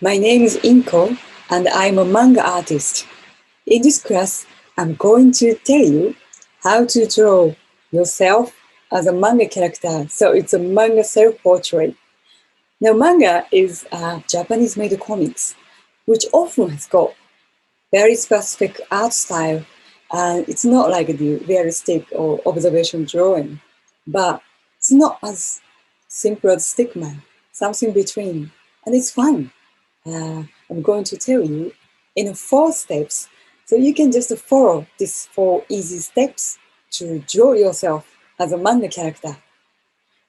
My name is Inko and I'm a manga artist. In this class, I'm going to tell you how to draw yourself as a manga character. So it's a manga self portrait. Now, manga is Japanese made comics, which often has got very specific art style. And it's not like the realistic or observation drawing, but it's not as simple as stickman, something between. And it's fun. I'm going to tell you in 4 steps. So you can just follow these 4 easy steps to draw yourself as a manga character.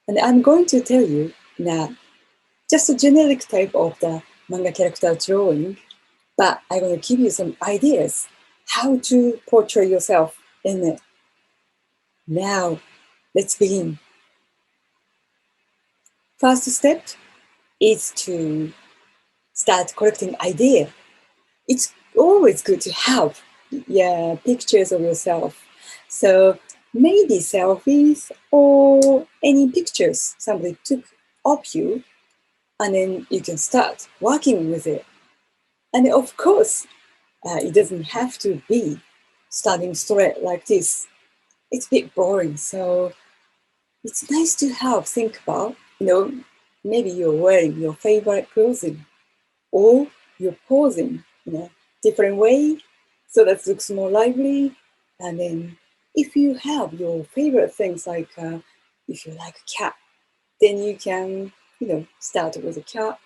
And I'm going to tell you now just a generic type of the manga character drawing, but I'm going to give you some ideas how to portray yourself in it. Now, let's begin. First step is to start collecting ideas. It's always good to have pictures of yourself. So maybe selfies or any pictures somebody took of you, and then you can start working with it. And of course, it doesn't have to be starting straight like this. It's a bit boring, so it's nice to think about, maybe you're wearing your favorite clothing or you're posing in a different way so that looks more lively. And then if you have your favorite things, like if you like cat, then you can start with a cat.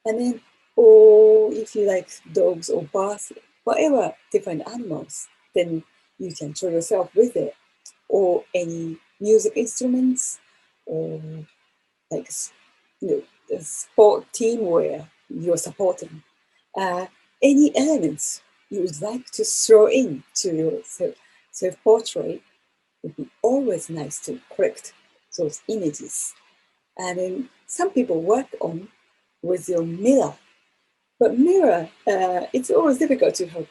And then, or if you like dogs or birds, whatever different animals, then you can draw yourself with it. Or any music instruments, or like the sport team where you're supporting. Any elements you would like to throw in to your self-portrait would be always nice to collect those images. And then some people work on with your mirror, but mirror, it's always difficult to have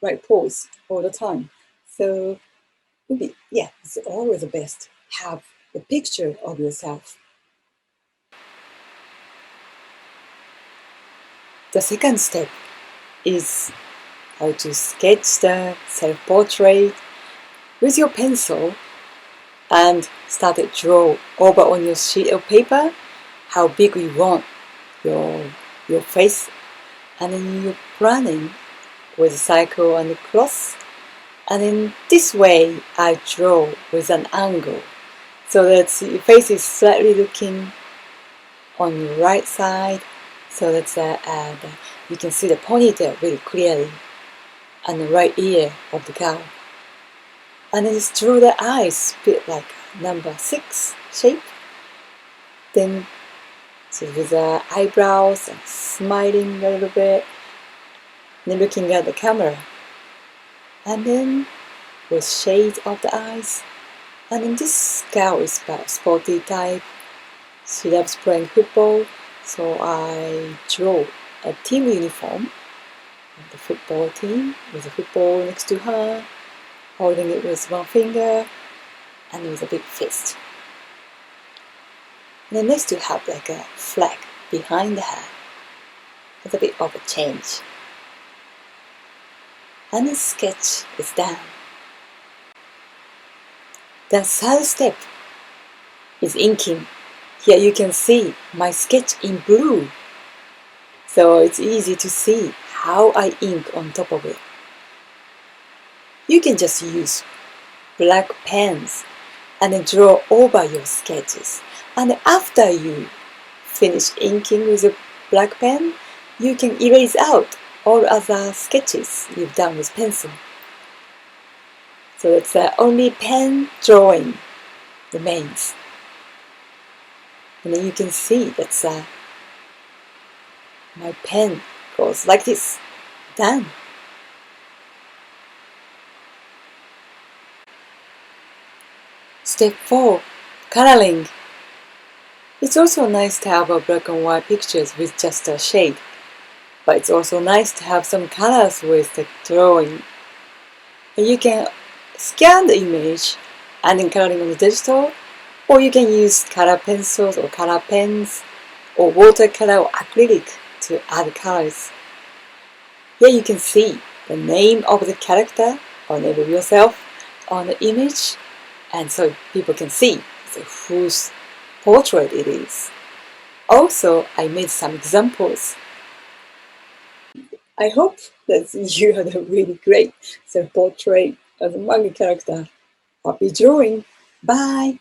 right pose all the time. So it's always the best have a picture of yourself. The second step is how to sketch the self-portrait with your pencil and start to draw over on your sheet of paper how big you want your face, and then you're planning with a circle and a cross, and in this way I draw with an angle so that your face is slightly looking on your right side, so that you can see the ponytail really clearly and the right ear of the girl. And then just draw the eyes a bit like number 6 shape. Then with the eyebrows and smiling a little bit, and then looking at the camera. And then with shades of the eyes. And then this girl is about sporty type. She loves playing football, so I draw a team uniform of the football team with a football next to her, holding it with one finger and with a big fist. And then next to have like a flag behind her with a bit of a change. And the sketch is done. The third step is inking. Here you can see my sketch in blue. So it's easy to see how I ink on top of it. You can just use black pens and then draw over your sketches. And after you finish inking with a black pen, you can erase out all other sketches you've done with pencil. So it's only pen drawing remains. And then you can see that my pen goes like this. Done. Step 4. Coloring. It's also nice to have a black and white pictures with just a shade. But it's also nice to have some colors with the drawing. And you can scan the image and then coloring on the digital, or you can use color pencils or color pens or watercolor or acrylic to add colors. Here you can see the name of the character or name of yourself on the image, and so people can see whose portrait it is. Also, I made some examples. I hope that you had a really great self-portrait of the manga character. Happy drawing! Bye!